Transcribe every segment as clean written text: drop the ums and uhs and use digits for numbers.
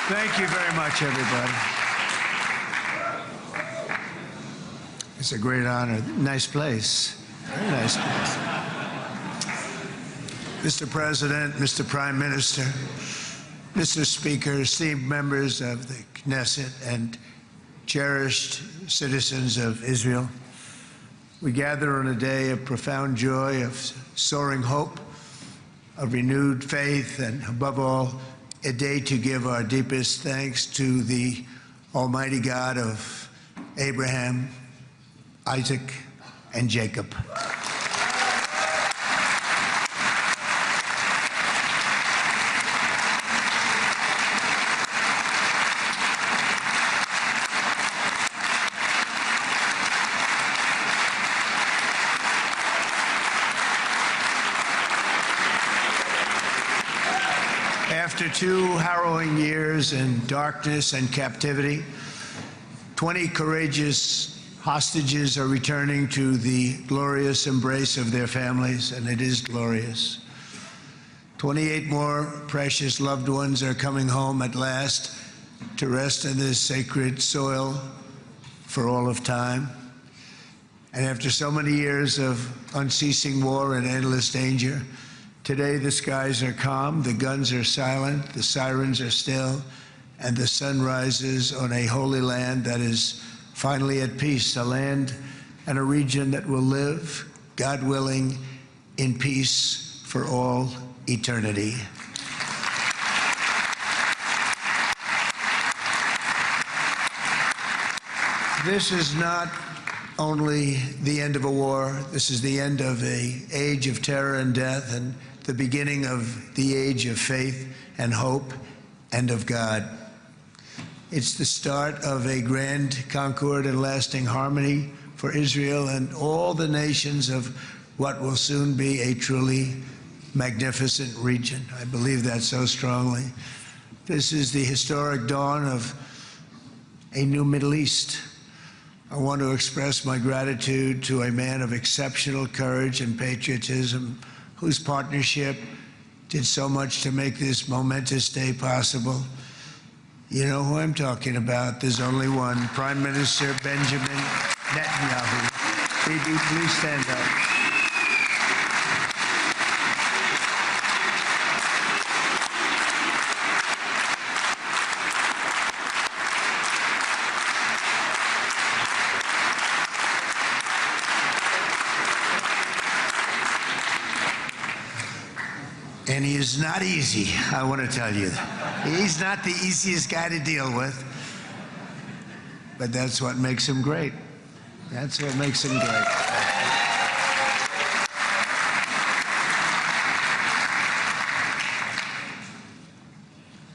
Thank you very much, everybody. It's a great honor. Nice place. Very nice place. Mr. President, Mr. Prime Minister, Mr. Speaker, esteemed members of the Knesset, and cherished citizens of Israel, we gather on a day of profound joy, of soaring hope, of renewed faith, and above all, a day to give our deepest thanks to the Almighty God of Abraham, Isaac, and Jacob. After 2 harrowing years in darkness and captivity, 20 courageous hostages are returning to the glorious embrace of their families, and it is glorious. 28 more precious loved ones are coming home at last to rest in this sacred soil for all of time. And after so many years of unceasing war and endless danger, today the skies are calm, the guns are silent, the sirens are still, and the sun rises on a holy land that is finally at peace, a land and a region that will live, God willing, in peace for all eternity. This is not only the end of a war, this is the end of an age of terror and death, and the beginning of the age of faith and hope and of God. It's the start of a grand concord and lasting harmony for Israel and all the nations of what will soon be a truly magnificent region. I believe that so strongly. This is the historic dawn of a new Middle East. I want to express my gratitude to a man of exceptional courage and patriotism, whose partnership did so much to make this momentous day possible. You know who I'm talking about. There's only one, Prime Minister Benjamin Netanyahu. Bibi, please stand up. And he is not easy, I want to tell you. He's not the easiest guy to deal with, but that's what makes him great. That's what makes him great.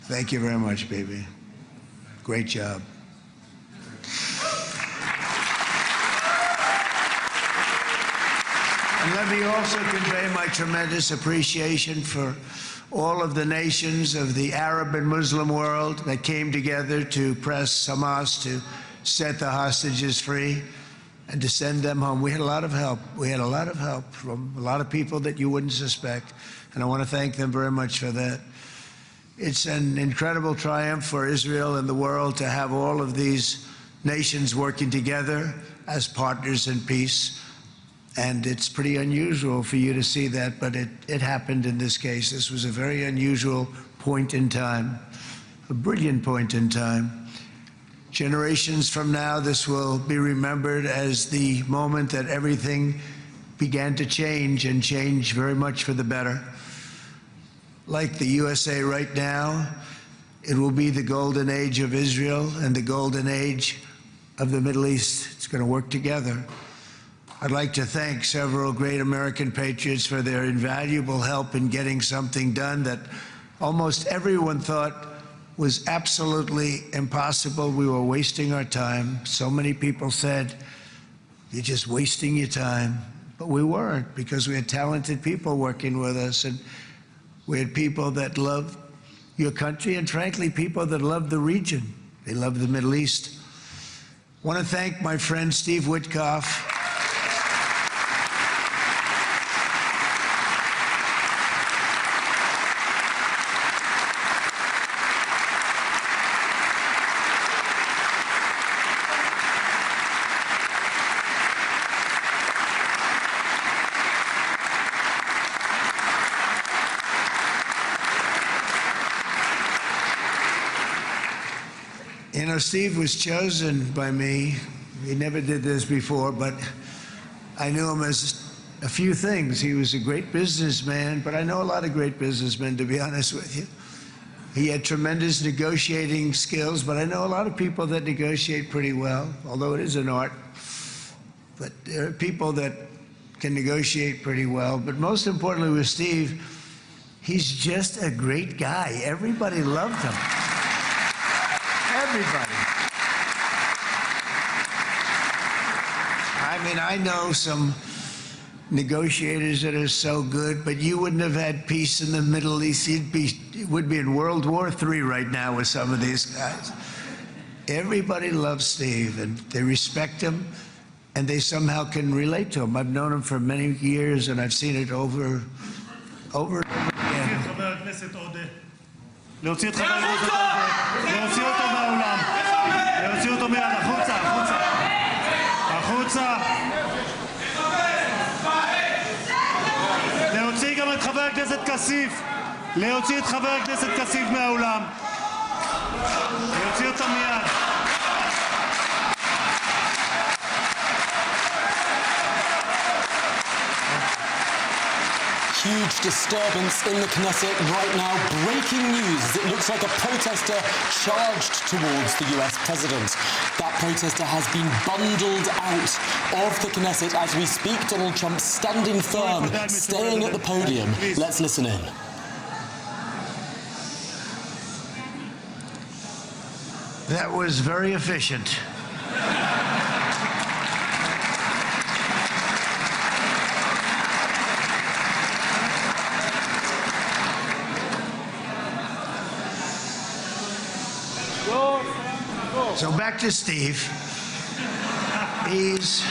Thank you very much, baby. Great job. And let me also convey my tremendous appreciation for all of the nations of the Arab and Muslim world that came together to press Hamas to set the hostages free and to send them home. We had a lot of help. We had a lot of help from a lot of people that you wouldn't suspect, and I want to thank them very much for that. It's an incredible triumph for Israel and the world to have all of these nations working together as partners in peace. And it's pretty unusual for you to see that, but it happened in this case. This was a very unusual point in time, a brilliant point in time. Generations from now, this will be remembered as the moment that everything began to change, and change very much for the better. Like the USA right now, it will be the golden age of Israel and the golden age of the Middle East. It's going to work together. I'd like to thank several great American patriots for their invaluable help in getting something done that almost everyone thought was absolutely impossible. We were wasting our time. So many people said, "You're just wasting your time." But we weren't, because we had talented people working with us, and we had people that loved your country, and frankly, people that loved the region. They loved the Middle East. I want to thank my friend Steve Witkoff. know, Steve was chosen by me. He never did this before, but I knew him as a few things. He was a great businessman, but I know a lot of great businessmen, to be honest with you. He had tremendous negotiating skills, but I know a lot of people that negotiate pretty well, although it is an art. But there are people that can negotiate pretty well. But most importantly with Steve, he's just a great guy. Everybody loved him. Everybody. I mean, I know some negotiators that are so good, but you wouldn't have had peace in the Middle East. It would be in World War III right now with some of these guys. Everybody loves Steve, and they respect him, and they somehow can relate to him. I've known him for many years, and I've seen it over and over again. להוציא את חבר הכנסת עודה, להוציא אותו מהאולם, להוציא אותו מיד, החוצה, החוצה, החוצה. להוציא גם את חבר הכנסת כסיף, להוציא את חבר הכנסת כסיף מהאולם, להוציא אותו מיד. Huge disturbance in the Knesset right now. Breaking news. It looks like a protester charged towards the US president. That protester has been bundled out of the Knesset as we speak. Donald Trump standing firm, staying at the podium. Let's listen in. That was very efficient. So back to Steve. He's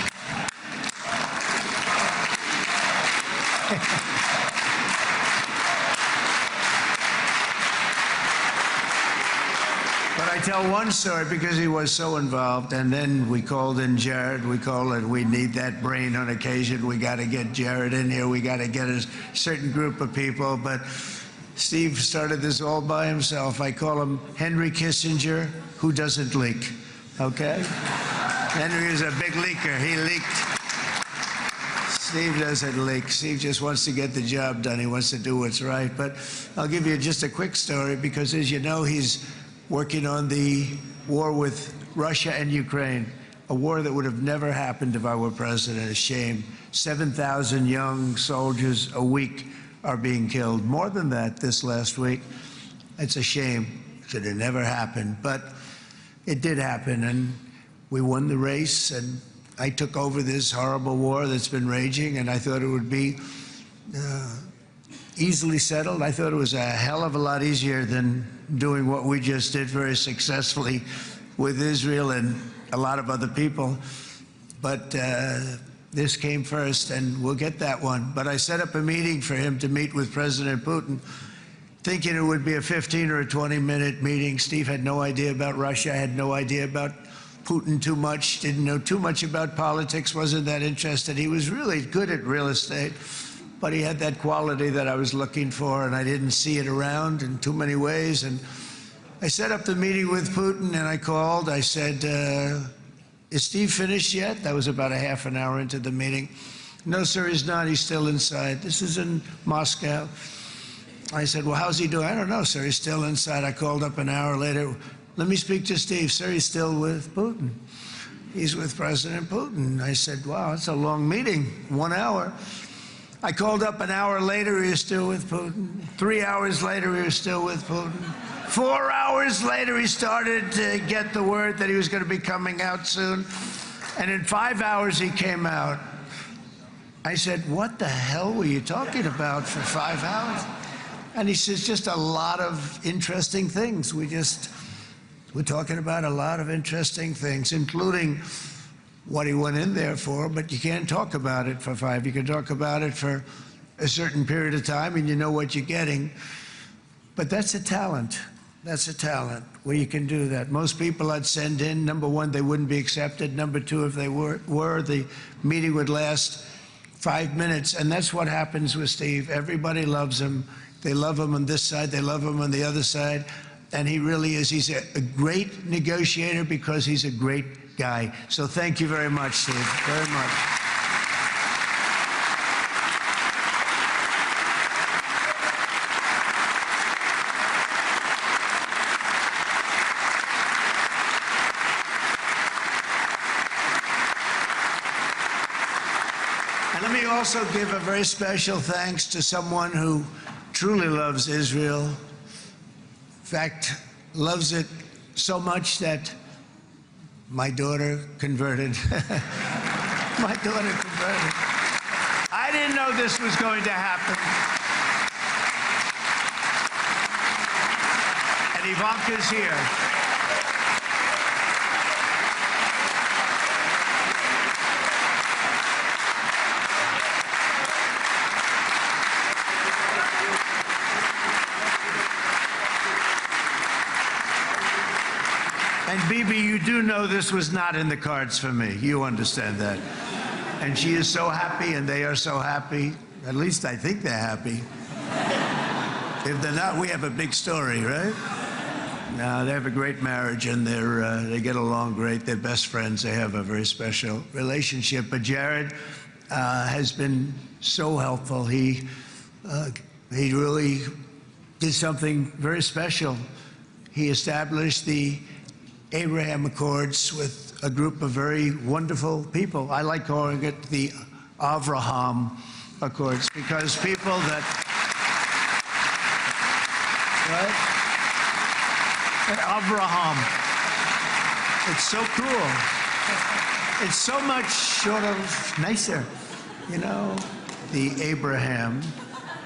but I tell one story because he was so involved, and then we called in Jared. We need that brain on occasion. We got to get Jared in here. We got to get a certain group of people, but Steve started this all by himself. I call him Henry Kissinger, who doesn't leak, okay? Henry is a big leaker. He leaked. Steve doesn't leak. Steve just wants to get the job done. He wants to do what's right. But I'll give you just a quick story because, as you know, he's working on the war with Russia and Ukraine, a war that would have never happened if I were president. A shame. 7,000 young soldiers a week are being killed. More than that this last week. It's a shame that it never happened, but it did happen, and we won the race, and I took over this horrible war that's been raging, and I thought it would be easily settled. I thought it was a hell of a lot easier than doing what we just did very successfully with Israel and a lot of other people. But this came first, and we'll get that one. But I set up a meeting for him to meet with President Putin, thinking it would be a 15 or a 20-minute meeting. Steve had no idea about Russia, had no idea about Putin too much, didn't know too much about politics, wasn't that interested. He was really good at real estate, but he had that quality that I was looking for, and I didn't see it around in too many ways. And I set up the meeting with Putin, and I called. I said, is Steve finished yet? That was about a half an hour into the meeting. No, sir, he's not. He's still inside. This is in Moscow. I said, well, how's he doing? I don't know, sir. He's still inside. I called up an hour later. Let me speak to Steve. Sir, he's still with Putin. He's with President Putin. I said, wow, that's a long meeting, 1 hour. I called up an hour later. He was still with Putin. 3 hours later, he was still with Putin. 4 hours later, he started to get the word that he was going to be coming out soon. And in 5 hours, he came out. I said, what the hell were you talking about for 5 hours? And he says, just a lot of interesting things. We're talking about a lot of interesting things, including what he went in there for, but you can't talk about it for 5. You can talk about it for a certain period of time, and you know what you're getting. But that's a talent. That's a talent, where you can do that. Most people I'd send in, number one, they wouldn't be accepted. Number two, if they were, the meeting would last 5 minutes, and that's what happens with Steve. Everybody loves him. They love him on this side. They love him on the other side. And he really is. He's a great negotiator because he's a great guy. So thank you very much, Steve, very much. And let me also give a very special thanks to someone who truly loves Israel. In fact, loves it so much that my daughter converted. My daughter converted. I didn't know this was going to happen. And Ivanka's here. And Bibi, you do know this was not in the cards for me. You understand that. And she is so happy, and they are so happy. At least I think they're happy. If they're not, we have a big story, right? No, they have a great marriage, and they get along great. They're best friends. They have a very special relationship. But Jared has been so helpful. He really did something very special. He established the Abraham Accords with a group of very wonderful people. I like calling it the Avraham Accords because people that, right? Avraham. It's so cool. It's so much sort of nicer, you know, the Abraham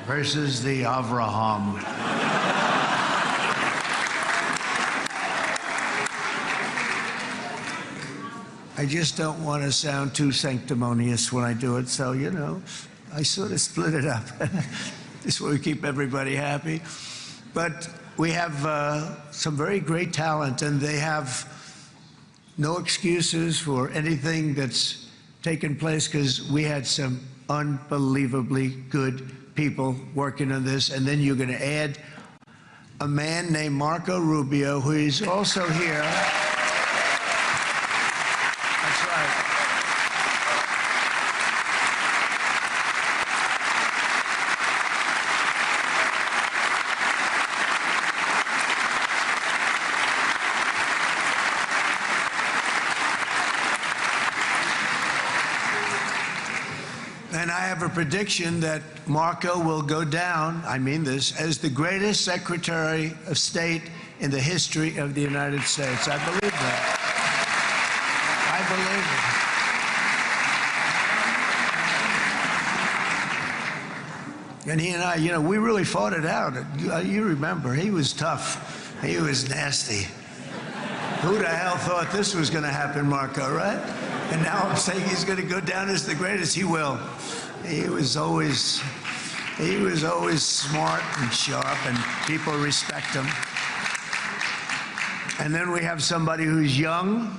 versus the Avraham. I just don't want to sound too sanctimonious when I do it, so, you know, I sort of split it up. This way we keep everybody happy. But we have some very great talent, and they have no excuses for anything that's taken place because we had some unbelievably good people working on this. And then you're going to add a man named Marco Rubio, who is also here. And I have a prediction that Marco will go down, I mean this, as the greatest Secretary of State in the history of the United States. I believe that. I believe it. And he and I, you know, we really fought it out. You remember, he was tough. He was nasty. Who the hell thought this was going to happen, Marco, right? And now I'm saying he's going to go down as the greatest. He will. He was always smart and sharp, and people respect him. And then we have somebody who's young,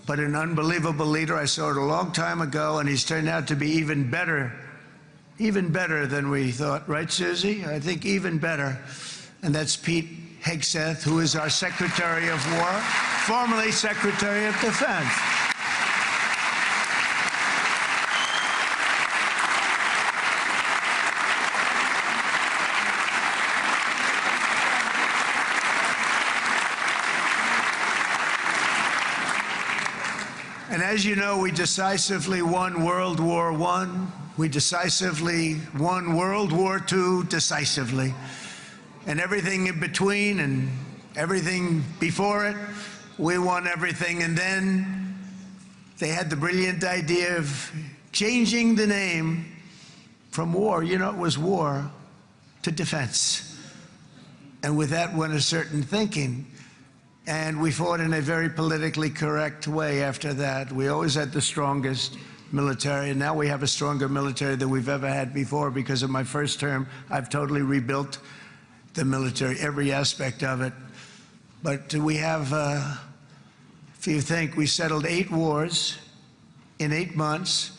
but an unbelievable leader. I saw it a long time ago, and he's turned out to be even better than we thought. Right, Susie? I think even better. And that's Pete Hegseth, who is our Secretary of War, formerly Secretary of Defense. And as you know, we decisively won World War I. We decisively won World War II decisively. And everything in between and everything before it, we won everything. And then they had the brilliant idea of changing the name from war, you know, it was war, to defense. And with that went a certain thinking. And we fought in a very politically correct way after that. We always had the strongest military, and now we have a stronger military than we've ever had before. Because of my first term, I've totally rebuilt the military, every aspect of it. But we have, if you think, we settled 8 wars in 8 months.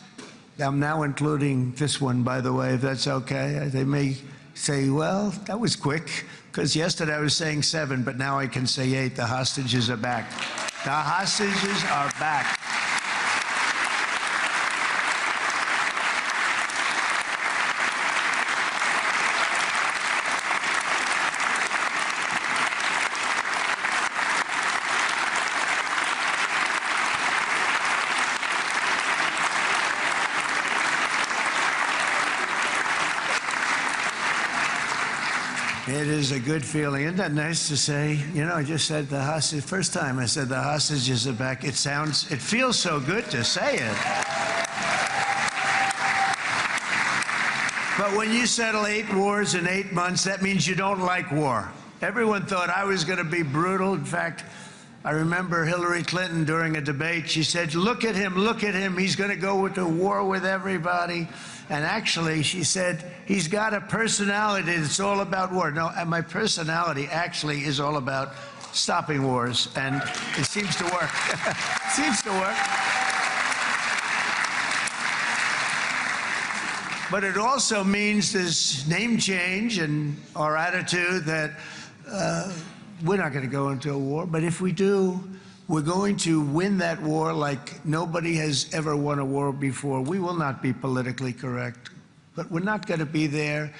I'm now including this one, by the way, if that's okay. They may say, well, that was quick, because yesterday I was saying 7, but now I can say 8. The hostages are back. The hostages are back. It is a good feeling. Isn't that nice to say? You know, I just said the hostage, first time I said the hostages are back. It feels so good to say it. But when you settle 8 wars in 8 months, that means you don't like war. Everyone thought I was going to be brutal. In fact, I remember Hillary Clinton during a debate, she said, look at him, he's going to go to war with everybody. And actually, she said, he's got a personality that's all about war. No, and my personality actually is all about stopping wars, and it seems to work. It seems to work. But it also means this name change and our attitude that we're not going to go into a war, but if we do, we're going to win that war like nobody has ever won a war before. We will not be politically correct, but we're not going to be there.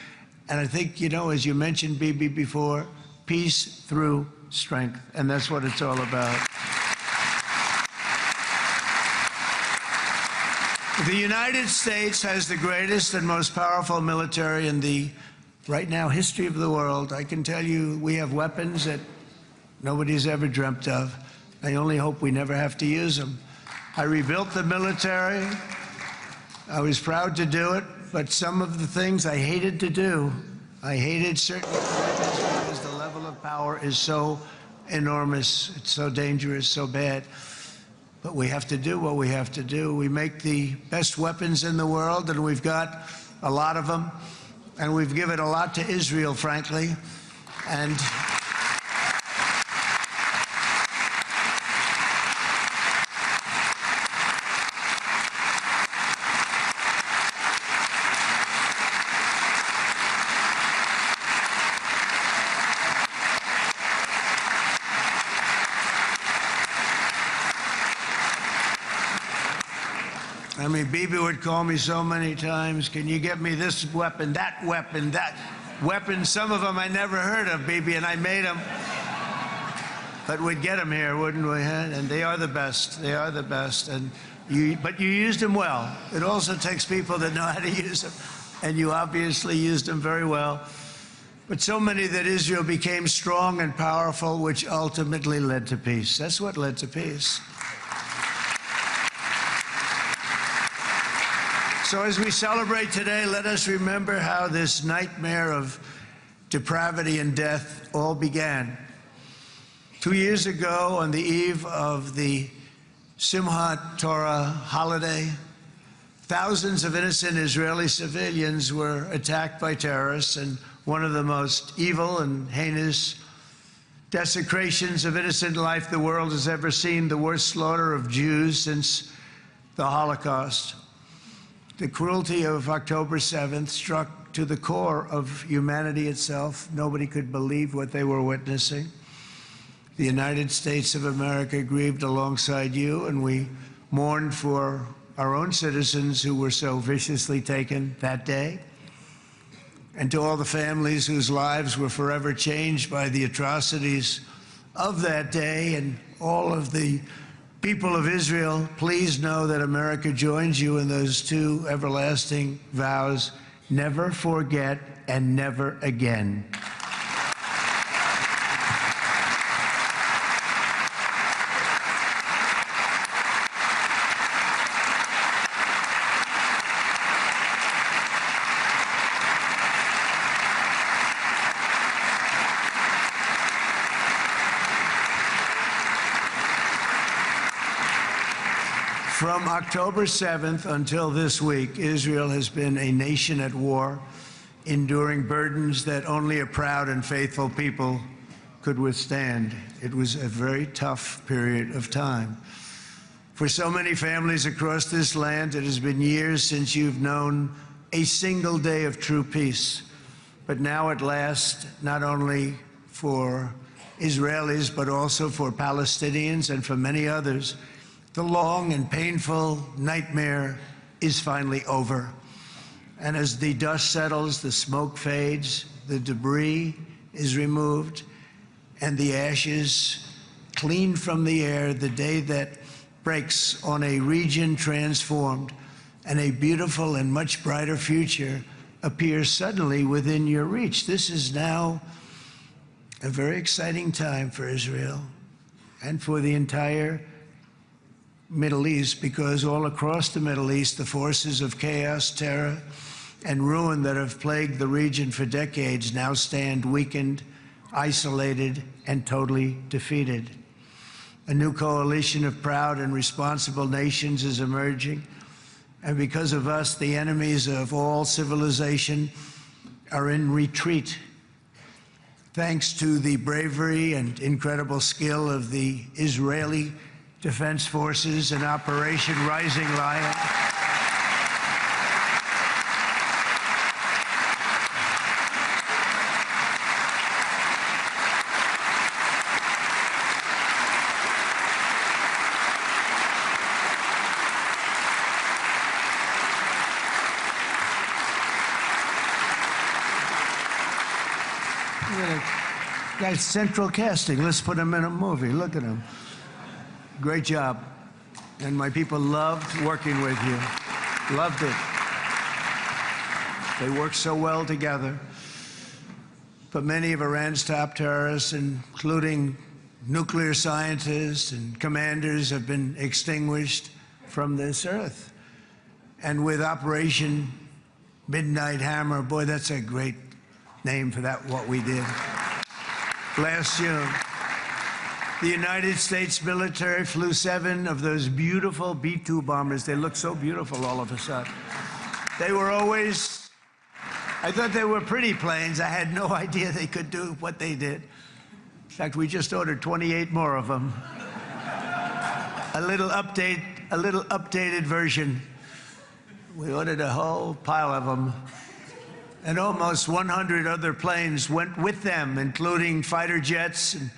And I think, you know, as you mentioned, Bibi, before, peace through strength, and that's what it's all about. The United States has the greatest and most powerful military in the, right now, history of the world. I can tell you we have weapons that nobody's ever dreamt of. I only hope we never have to use them. I rebuilt the military. I was proud to do it, but some of the things I hated to do, I hated certain commitments because the level of power is so enormous, it's so dangerous, so bad. But we have to do what we have to do. We make the best weapons in the world, and we've got a lot of them, and we've given a lot to Israel, frankly. And I mean, Bibi would call me so many times, can you get me this weapon, that weapon, that weapon? Some of them I never heard of, Bibi, and I made them. But we'd get them here, wouldn't we? And they are the best. They are the best. But you used them well. It also takes people that know how to use them. And you obviously used them very well. But so many that Israel became strong and powerful, which ultimately led to peace. That's what led to peace. So as we celebrate today, let us remember how this nightmare of depravity and death all began. 2 years ago, on the eve of the Simchat Torah holiday, thousands of innocent Israeli civilians were attacked by terrorists, and one of the most evil and heinous desecrations of innocent life the world has ever seen, the worst slaughter of Jews since the Holocaust. The cruelty of October 7th struck to the core of humanity itself. Nobody could believe what they were witnessing. The United States of America grieved alongside you, and we mourned for our own citizens who were so viciously taken that day. And to all the families whose lives were forever changed by the atrocities of that day, and all of the people of Israel, please know that America joins you in those two everlasting vows: never forget and never again. From October 7th until this week, Israel has been a nation at war, enduring burdens that only a proud and faithful people could withstand. It was a very tough period of time. For so many families across this land, it has been years since you've known a single day of true peace. but now at last, not only for Israelis, but also for Palestinians and for many others, the long and painful nightmare is finally over. And as the dust settles, the smoke fades, the debris is removed, and the ashes cleaned from the air, the day that breaks on a region transformed, and a beautiful and much brighter future appears suddenly within your reach. This is now a very exciting time for Israel and for the entire Middle East, because all across the Middle East, the forces of chaos, terror, and ruin that have plagued the region for decades now stand weakened, isolated, and totally defeated. A new coalition of proud and responsible nations is emerging, and because of us, the enemies of all civilization are in retreat. Thanks to the bravery and incredible skill of the Israeli Defense Forces and Operation Rising Lion, That's central casting. Let's put him in a movie. Look at him. Great job. And my people loved working with you. Loved it. They worked so well together. But many of Iran's top terrorists, including nuclear scientists and commanders, have been extinguished from this earth. And with Operation Midnight Hammer, boy, that's a great name for that, what we did. Last June, the United States military flew 7 of those beautiful B-2 bombers. They look so beautiful all of a sudden. They were always, I thought they were pretty planes. I had no idea they could do what they did. In fact, we just ordered 28 more of them. A little updated version. We ordered a whole pile of them. And almost 100 other planes went with them, including fighter jets. And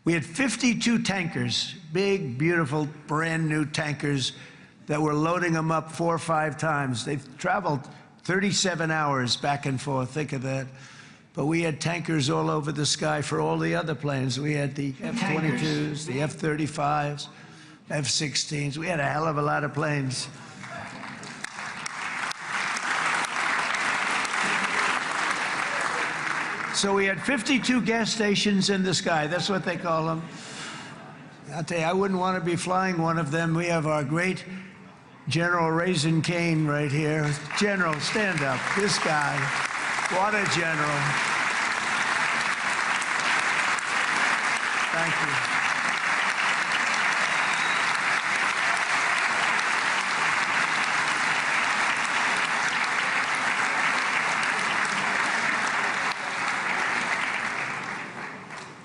we had 52 tankers, big, beautiful, brand new tankers that were loading them up 4 or 5 times. They traveled 37 hours back and forth, think of that. But we had tankers all over the sky for all the other planes. We had the F-22s, the F-35s, F-16s. We had a hell of a lot of planes. So we had 52 gas stations in the sky. That's what they call them. I'll tell you, I wouldn't want to be flying one of them. We have our great General Raisin Cain right here. General, stand up. This guy. What a general. Thank you.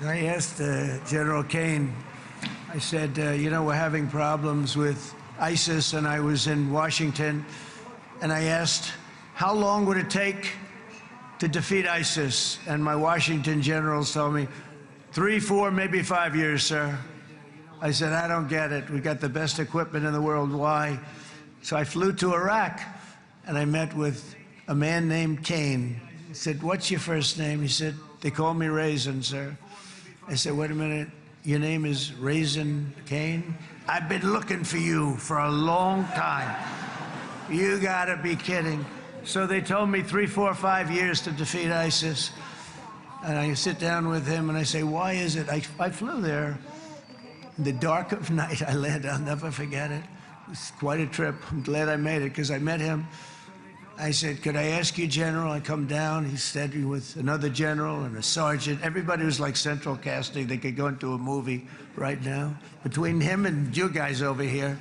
I asked General Cain, I said, you know, we're having problems with ISIS, and I was in Washington, and I asked, how long would it take to defeat ISIS? And my Washington generals told me, 3, 4, maybe 5 years, sir. I said, I don't get it. We got the best equipment in the world. Why? So I flew to Iraq, and I met with a man named Cain. I said, what's your first name? He said, they call me Raisin, sir. I said, wait a minute, your name is Raisin Cain? I've been looking for you for a long time. You gotta be kidding. So they told me 3, 4, 5 years to defeat ISIS. And I sit down with him and I say, why is it? I flew there in the dark of night. I landed, I'll never forget it. It was quite a trip. I'm glad I made it because I met him. I said, could I ask you, General? I come down. He said with another general and a sergeant. Everybody was like central casting. They could go into a movie right now. Between him and you guys over here,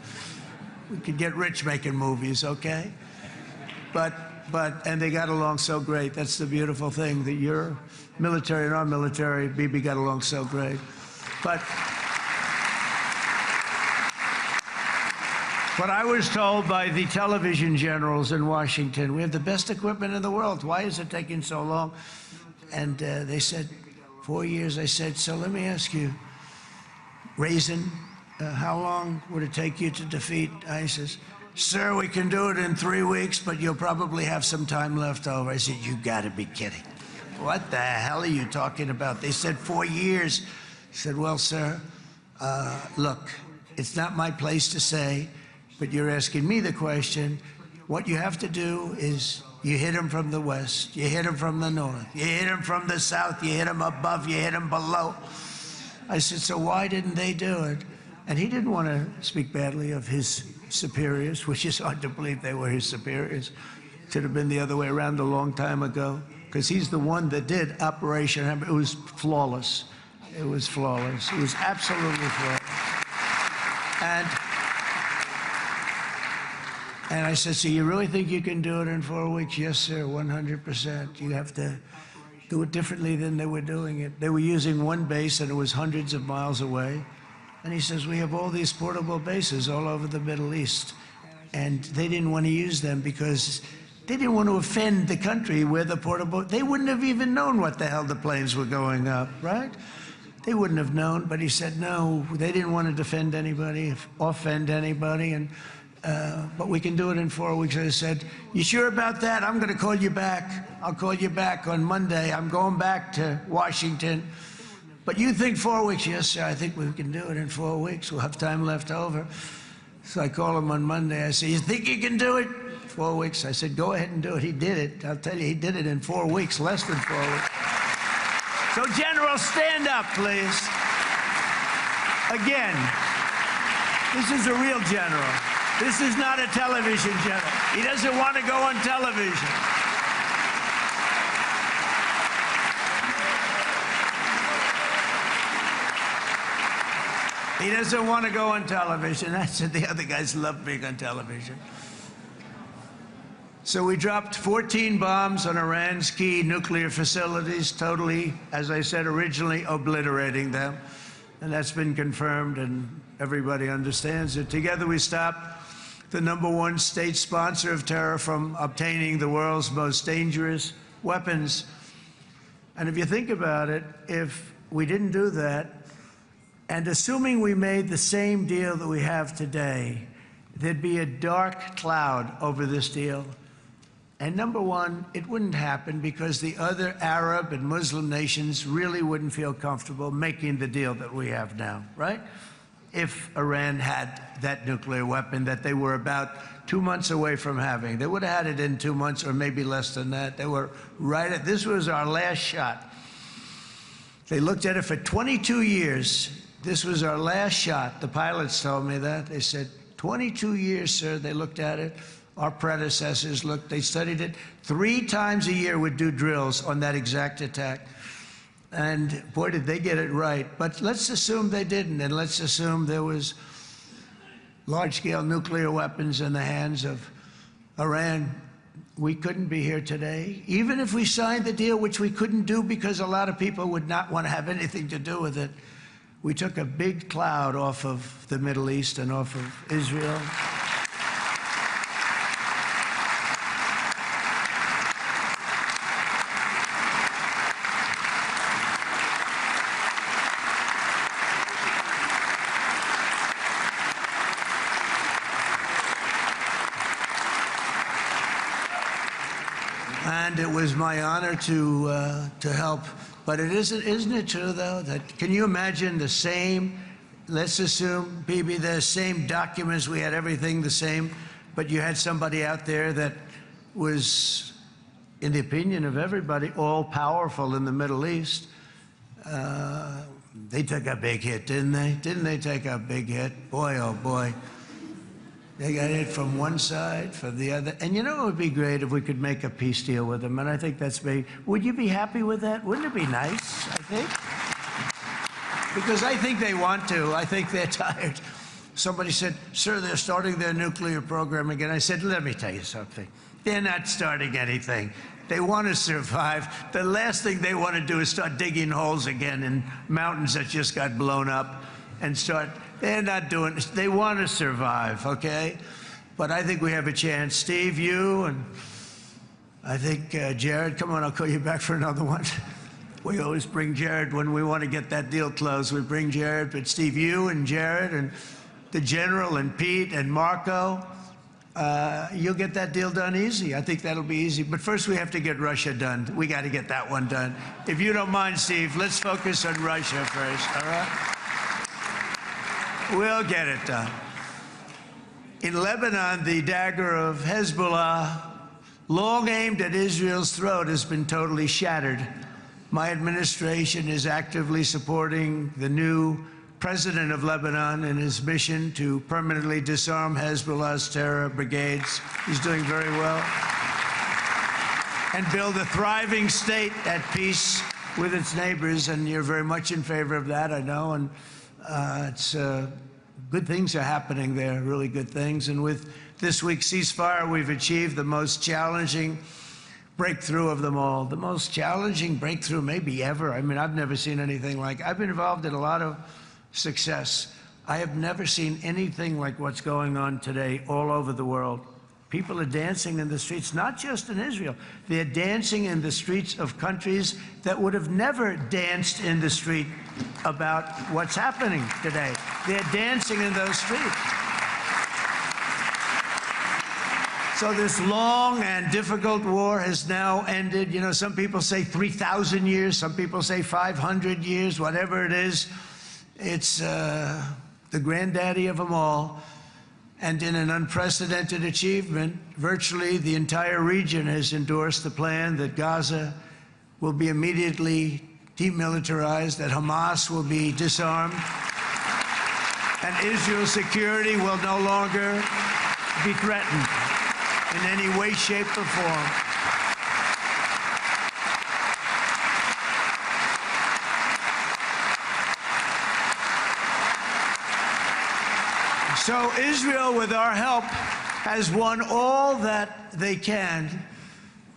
we could get rich making movies, okay? And they got along so great. That's the beautiful thing, that your military and our military, Bibi, got along so great. But I was told by the television generals in Washington, we have the best equipment in the world. Why is it taking so long? And they said, 4 years. I said, so let me ask you, Raisin, how long would it take you to defeat ISIS? Sir, we can do it in 3 weeks, but you'll probably have some time left over. I said, you gotta be kidding. What the hell are you talking about? They said 4 years. I said, well, sir, look, it's not my place to say, but you're asking me the question. What you have to do is you hit him from the west, you hit him from the north, you hit him from the south, you hit him above, you hit him below. I said, so why didn't they do it? And he didn't want to speak badly of his superiors, which is hard to believe they were his superiors. It should have been the other way around a long time ago, because he's the one that did Operation Hammer. It was flawless. It was flawless. It was absolutely flawless. And I said, so you really think you can do it in 4 weeks? Yes, sir, 100%. You have to do it differently than they were doing it. They were using one base and it was hundreds of miles away. And he says, we have all these portable bases all over the Middle East. And they didn't want to use them because they didn't want to offend the country where the portable, they wouldn't have even known what the hell the planes were going up, right? They wouldn't have known, but he said, no, they didn't want to defend anybody, offend anybody, and but we can do it in 4 weeks. I said, you sure about that? I'm going to call you back. I'll call you back on Monday. I'm going back to Washington. But you think 4 weeks? Yes, sir, I think we can do it in 4 weeks. We'll have time left over. So I call him on Monday. I said, you think you can do it? 4 weeks. I said, go ahead and do it. He did it. I'll tell you, he did it in 4 weeks, less than 4 weeks. So, General, stand up, please. Again, this is a real general. This is not a television general. He doesn't want to go on television. He doesn't want to go on television. I said the other guys love being on television. So we dropped 14 bombs on Iran's key nuclear facilities, totally, as I said originally, obliterating them. And that's been confirmed, and everybody understands it. Together we stopped the #1 state sponsor of terror from obtaining the world's most dangerous weapons. And if you think about it, if we didn't do that, and assuming we made the same deal that we have today, there'd be a dark cloud over this deal. And #1, it wouldn't happen because the other Arab and Muslim nations really wouldn't feel comfortable making the deal that we have now, right? If Iran had that nuclear weapon that they were about 2 months away from having. They would have had it in 2 months or maybe less than that. They were right at, this was our last shot. They looked at it for 22 years. This was our last shot. The pilots told me that. They said, 22 years, sir. They looked at it. Our predecessors looked, they studied it. 3 times a year would do drills on that exact attack. And boy, did they get it right. But let's assume they didn't, and let's assume there was large-scale nuclear weapons in the hands of Iran. We couldn't be here today. Even if we signed the deal, which we couldn't do because a lot of people would not want to have anything to do with it. We took a big cloud off of the Middle East and off of Israel. And it was my honor to help. But isn't it true, though, that can you imagine the same, let's assume, Bibi, the same documents, we had everything the same, but you had somebody out there that was, in the opinion of everybody, all-powerful in the Middle East. They took a big hit, didn't they? Didn't they take a big hit? Boy, oh boy. They got hit from one side, from the other. And you know, it would be great if we could make a peace deal with them. And I think that's maybe, would you be happy with that? Wouldn't it be nice, I think? Because I think they want to. I think they're tired. Somebody said, sir, they're starting their nuclear program again. I said, let me tell you something. They're not starting anything. They want to survive. The last thing they want to do is start digging holes again in mountains that just got blown up and start. They're not doing this. They want to survive, okay? But I think we have a chance. Steve, you, and I think Jared, come on, I'll call you back for another one. We always bring Jared when we want to get that deal closed. We bring Jared, but Steve, you and Jared and the General and Pete and Marco, you'll get that deal done easy. I think that'll be easy. But first we have to get Russia done. We got to get that one done. If you don't mind, Steve, let's focus on Russia first, all right? We'll get it done. In Lebanon, the dagger of Hezbollah, long aimed at Israel's throat, has been totally shattered. My administration is actively supporting the new president of Lebanon in his mission to permanently disarm Hezbollah's terror brigades. He's doing very well. And build a thriving state at peace with its neighbors. And you're very much in favor of that, I know. And good things are happening there, really good things. And with this week's ceasefire, we've achieved the most challenging breakthrough of them all. The most challenging breakthrough maybe ever. I mean, I've never seen anything like it. I've been involved in a lot of success. I have never seen anything like what's going on today all over the world. People are dancing in the streets, not just in Israel. They're dancing in the streets of countries that would have never danced in the street about what's happening today. They're dancing in those streets. So this long and difficult war has now ended. You know, some people say 3,000 years, some people say 500 years, whatever it is. It's the granddaddy of them all. And in an unprecedented achievement, virtually the entire region has endorsed the plan that Gaza will be immediately demilitarized, that Hamas will be disarmed, and Israel's security will no longer be threatened in any way, shape, or form. So Israel, with our help, has won all that they can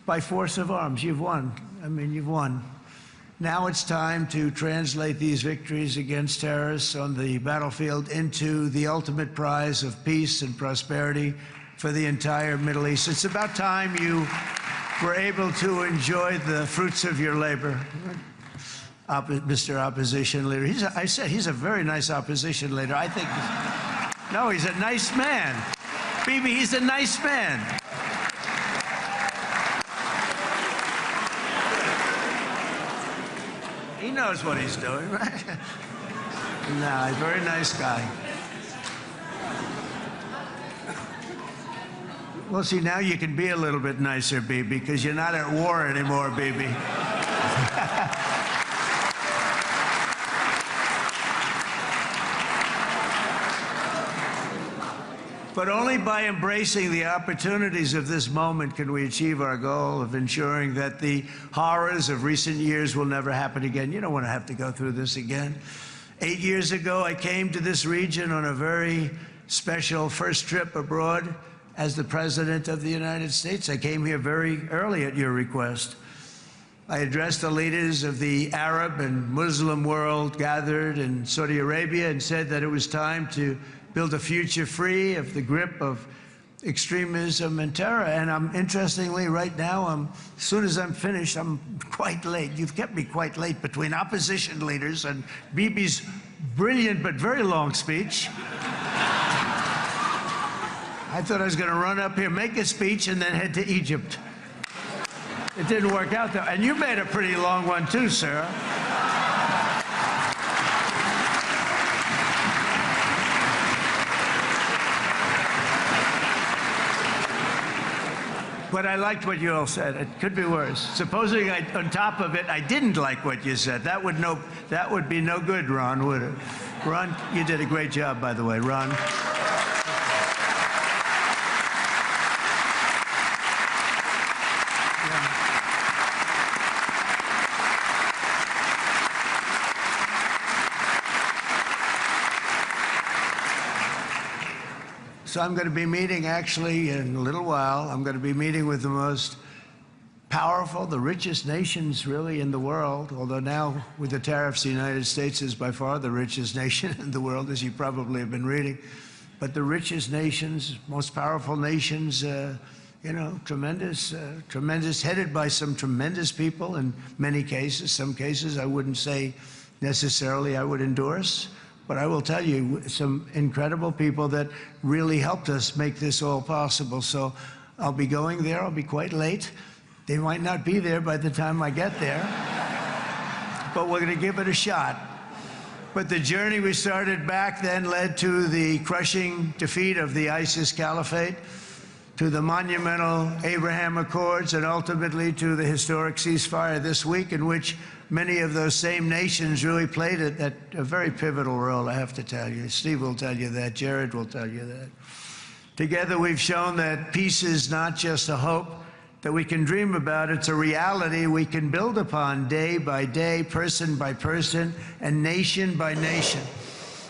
by force of arms. You've won. I mean, you've won. Now it's time to translate these victories against terrorists on the battlefield into the ultimate prize of peace and prosperity for the entire Middle East. It's about time you were able to enjoy the fruits of your labor. Mr. Opposition Leader. I said he's a very nice opposition leader. I think, no, he's a nice man. Bibi, he's a nice man. He knows what he's doing, right? No, he's a very nice guy. Well, see, now you can be a little bit nicer, Bibi, because you're not at war anymore, Bibi. But only by embracing the opportunities of this moment can we achieve our goal of ensuring that the horrors of recent years will never happen again. You don't want to have to go through this again. 8 years ago, I came to this region on a very special first trip abroad as the President of the United States. I came here very early at your request. I addressed the leaders of the Arab and Muslim world gathered in Saudi Arabia and said that it was time to build a future free of the grip of extremism and terror. And interestingly, right now, as soon as I'm finished, I'm quite late. You've kept me quite late between opposition leaders and Bibi's brilliant but very long speech. I thought I was going to run up here, make a speech, and then head to Egypt. It didn't work out, though. And you made a pretty long one, too, sir. But I liked what you all said. It could be worse. Supposing on top of it, I didn't like what you said. That would be no good, Ron, would it? Ron, you did a great job, by the way, Ron. So I'm going to be meeting, actually, in a little while, I'm going to be meeting with the most powerful, the richest nations, really, in the world, although now, with the tariffs, the United States is by far the richest nation in the world, as you probably have been reading. But the richest nations, most powerful nations tremendous, headed by some tremendous people in many cases. Some cases I wouldn't say necessarily I would endorse, but I will tell you some incredible people that really helped us make this all possible. So I'll be going there. I'll be quite late. They might not be there by the time I get there, but we're going to give it a shot. But the journey we started back then led to the crushing defeat of the ISIS caliphate, to the monumental Abraham Accords, and ultimately to the historic ceasefire this week, in which many of those same nations really played a very pivotal role, I have to tell you. Steve will tell you that. Jared will tell you that. Together, we've shown that peace is not just a hope that we can dream about. It's a reality we can build upon day by day, person by person, and nation by nation.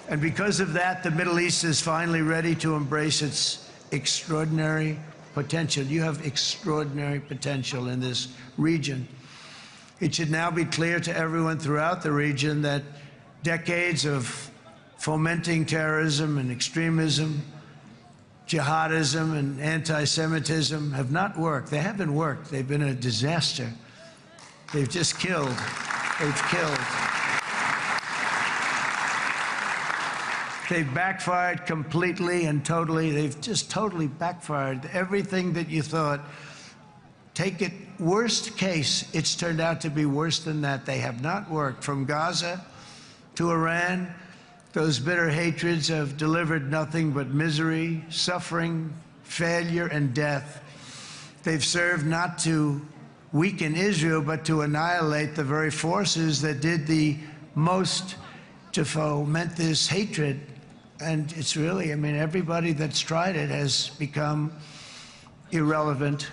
And because of that, the Middle East is finally ready to embrace its extraordinary potential. You have extraordinary potential in this region. It should now be clear to everyone throughout the region that decades of fomenting terrorism and extremism, jihadism and anti-Semitism have not worked. They haven't worked. They've been a disaster. They've just killed. They've killed. They've backfired completely and totally. They've just totally backfired. Everything that you thought, take it worst case, it's turned out to be worse than that. They have not worked. From Gaza to Iran, those bitter hatreds have delivered nothing but misery, suffering, failure, and death. They've served not to weaken Israel, but to annihilate the very forces that did the most to foment this hatred. And it's really, everybody that's tried it has become irrelevant.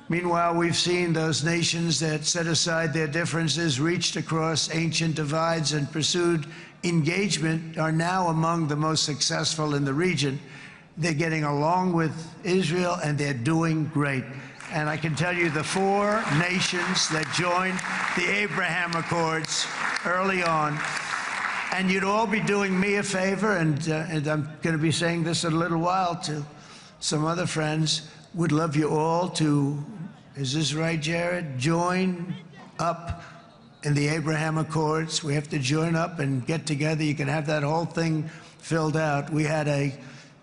Meanwhile, we've seen those nations that set aside their differences, reached across ancient divides, and pursued engagement are now among the most successful in the region. They're getting along with Israel, and they're doing great. And I can tell you the 4 nations that joined the Abraham Accords early on, and you'd all be doing me a favor, and I'm going to be saying this in a little while to some other friends, would love you all to, is this right, Jared? Join up in the Abraham Accords. We have to join up and get together. You can have that whole thing filled out. We had a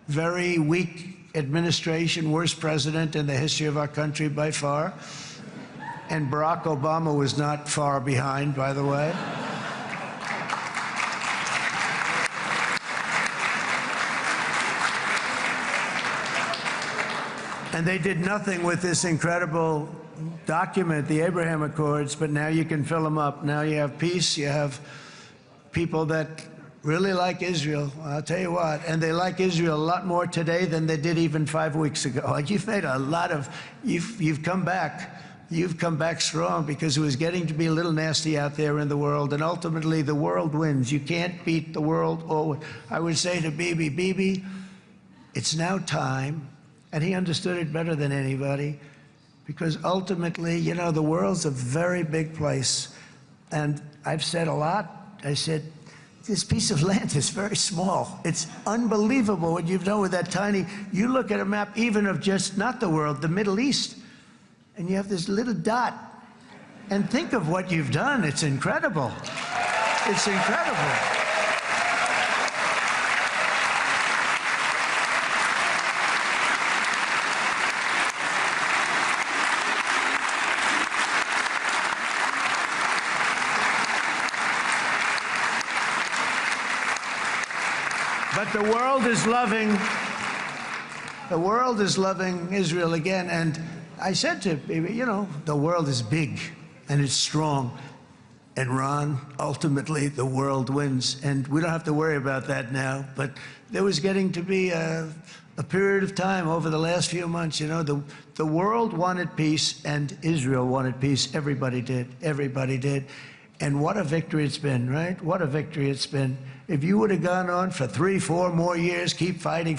very weak administration, worst president in the history of our country by far. And Barack Obama was not far behind, by the way. And they did nothing with this incredible document, the Abraham Accords, but now you can fill them up. Now you have peace, you have people that really like Israel. I'll tell you what, and they like Israel a lot more today than they did even 5 weeks ago. You've made a lot of, you've come back. You've come back strong, because it was getting to be a little nasty out there in the world, and ultimately the world wins. You can't beat the world. Or I would say to Bibi, it's now time. And he understood it better than anybody, because ultimately, the world's a very big place. And I've said a lot. I said, this piece of land is very small. It's unbelievable what you've done with that tiny, you look at a map even of just not the world, the Middle East, and you have this little dot. And think of what you've done. It's incredible. It's incredible. But the world is loving Israel again. And I said to Bibi, the world is big and it's strong. And Ron, ultimately, the world wins. And we don't have to worry about that now. But there was getting to be a period of time over the last few months, the world wanted peace and Israel wanted peace. Everybody did. Everybody did. And what a victory it's been, right? What a victory it's been. If you would have gone on for 3, 4 more years, keep fighting,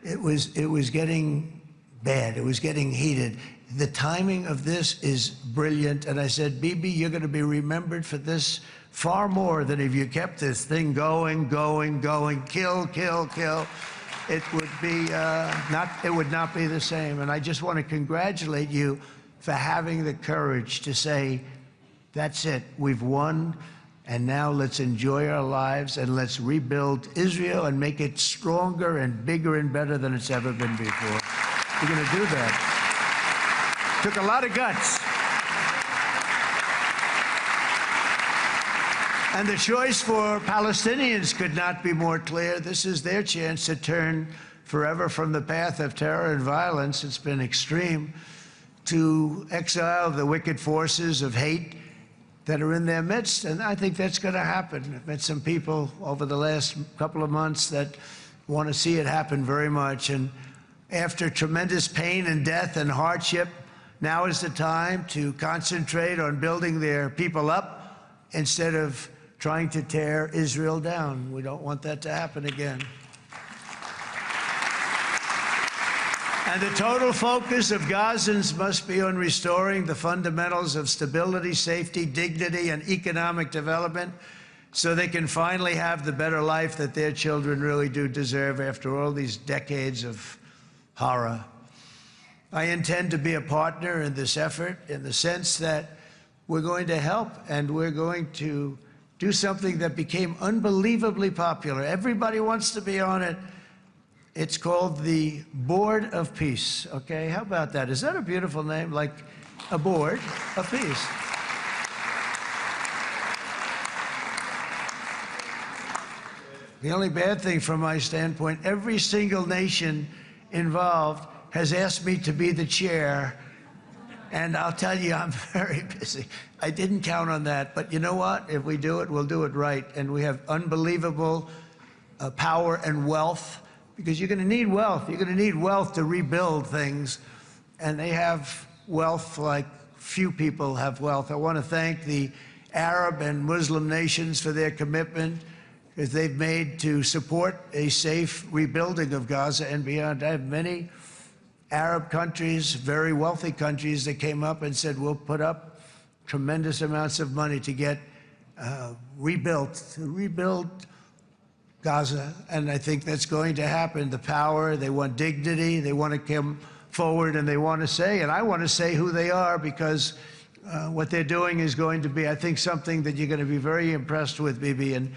it was getting bad. It was getting heated. The timing of this is brilliant. And I said, Bibi, you're going to be remembered for this far more than if you kept this thing going, kill. it would not be the same. And I just want to congratulate you for having the courage to say, that's it, we've won, and now let's enjoy our lives and let's rebuild Israel and make it stronger and bigger and better than it's ever been before. We're going to do that. Took a lot of guts. And the choice for Palestinians could not be more clear. This is their chance to turn forever from the path of terror and violence. It's been extreme, to exile the wicked forces of hate that are in their midst. And I think that's going to happen. I've met some people over the last couple of months that want to see it happen very much. And after tremendous pain and death and hardship, now is the time to concentrate on building their people up instead of trying to tear Israel down. We don't want that to happen again. And the total focus of Gazans must be on restoring the fundamentals of stability, safety, dignity, and economic development so they can finally have the better life that their children really do deserve after all these decades of horror. I intend to be a partner in this effort in the sense that we're going to help and we're going to do something that became unbelievably popular. Everybody wants to be on it. It's called the Board of Peace, okay? How about that? Is that a beautiful name? Like a board of peace. The only bad thing from my standpoint, every single nation involved has asked me to be the chair, and I'll tell you, I'm very busy. I didn't count on that, but you know what? If we do it, we'll do it right. And we have unbelievable power and wealth, because you're going to need wealth. You're going to need wealth to rebuild things, and they have wealth like few people have wealth. I want to thank the Arab and Muslim nations for their commitment that they've made to support a safe rebuilding of Gaza and beyond. I have many Arab countries, very wealthy countries, that came up and said, we'll put up tremendous amounts of money to get rebuild Gaza. And I think that's going to happen. The power, they want dignity, they want to come forward, and they want to say, and I want to say who they are, because what they're doing is going to be, I think, something that you're going to be very impressed with, Bibi. And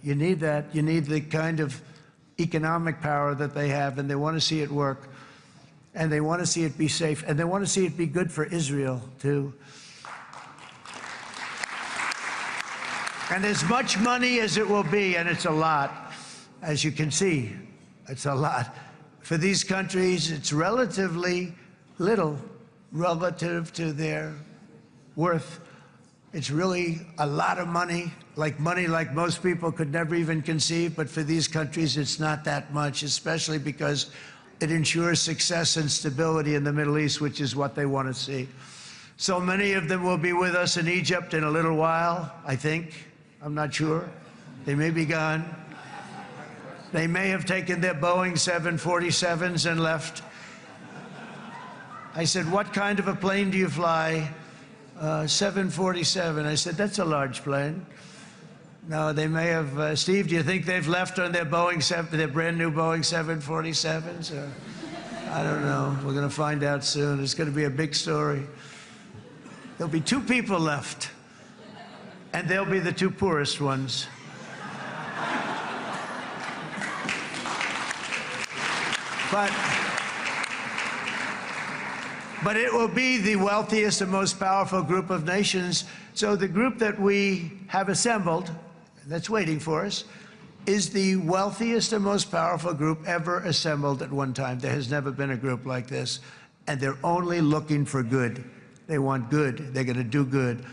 you need that. You need the kind of economic power that they have, and they want to see it work. And they want to see it be safe, and they want to see it be good for Israel, too. And as much money as it will be, and it's a lot, as you can see, it's a lot. For these countries, it's relatively little relative to their worth. It's really a lot of money like most people could never even conceive, but for these countries, it's not that much, especially because it ensures success and stability in the Middle East, which is what they want to see. So many of them will be with us in Egypt in a little while, I think. I'm not sure. They may be gone. They may have taken their Boeing 747s and left. I said, what kind of a plane do you fly? 747. I said, that's a large plane. No, they may have. Steve, do you think they've left on their their brand new Boeing 747s? Or, I don't know. We're going to find out soon. It's going to be a big story. There'll be 2 people left, and they'll be the 2 poorest ones. But it will be the wealthiest and most powerful group of nations. So the group that we have assembled, that's waiting for us, is the wealthiest and most powerful group ever assembled at one time. There has never been a group like this. And they're only looking for good. They want good. They're going to do good.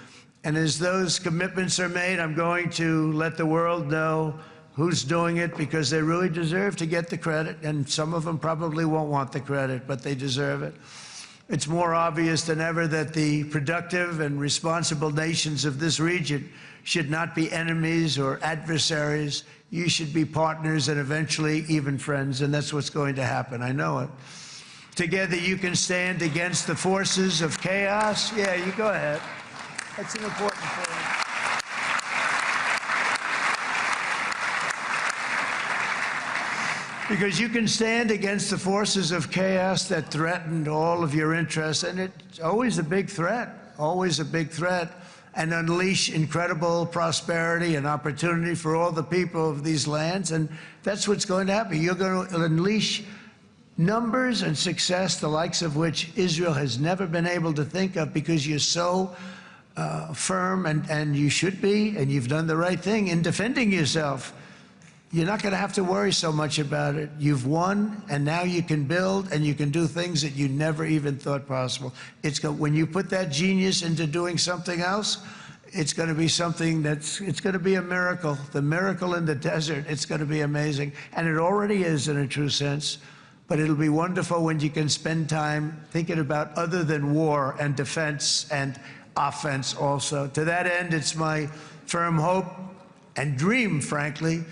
And as those commitments are made, I'm going to let the world know who's doing it, because they really deserve to get the credit. And some of them probably won't want the credit, but they deserve it. It's more obvious than ever that the productive and responsible nations of this region should not be enemies or adversaries. You should be partners and eventually even friends, and that's what's going to happen. I know it. Together you can stand against the forces of chaos. Yeah, you go ahead. That's an important point. Because you can stand against the forces of chaos that threatened all of your interests, and it's always a big threat, and unleash incredible prosperity and opportunity for all the people of these lands, and that's what's going to happen. You're going to unleash numbers and success, the likes of which Israel has never been able to think of, because you're so firm, and you should be, and you've done the right thing in defending yourself. You're not going to have to worry so much about it. You've won, and now you can build, and you can do things that you never even thought possible. When you put that genius into doing something else, it's going to be something it's going to be a miracle. The miracle in the desert, it's going to be amazing. And it already is in a true sense. But it'll be wonderful when you can spend time thinking about other than war and defense and offense also. To that end, it's my firm hope and dream, frankly,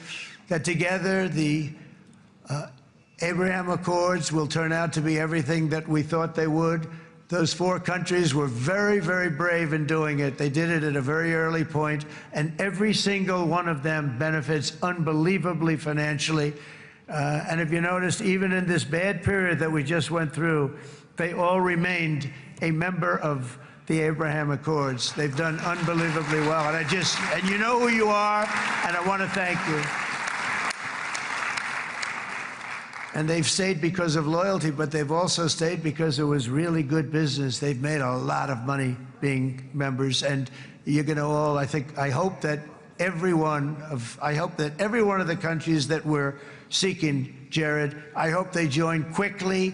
that together the Abraham Accords will turn out to be everything that we thought they would. Those 4 countries were very, very brave in doing it. They did it at a very early point, and every single one of them benefits unbelievably financially. And if you noticed, even in this bad period that we just went through, they all remained a member of the Abraham Accords. They've done unbelievably well. And you know who you are, and I want to thank you. And they've stayed because of loyalty, but they've also stayed because it was really good business. They've made a lot of money being members, and you're going to all, I hope that every one of the countries that we're seeking, Jared, I hope they join quickly.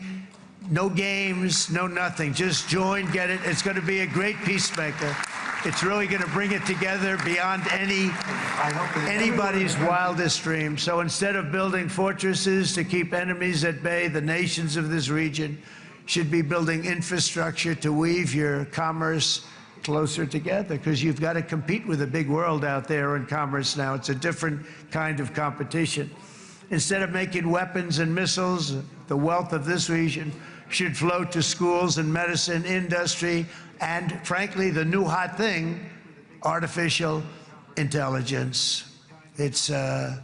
No games, no nothing. Just join, get it. It's going to be a great peacemaker. It's really going to bring it together beyond anybody's wildest dream. So instead of building fortresses to keep enemies at bay, the nations of this region should be building infrastructure to weave your commerce closer together, because you've got to compete with the big world out there in commerce now. It's a different kind of competition. Instead of making weapons and missiles, the wealth of this region should flow to schools and medicine, industry, and frankly, the new hot thing, artificial intelligence. It's a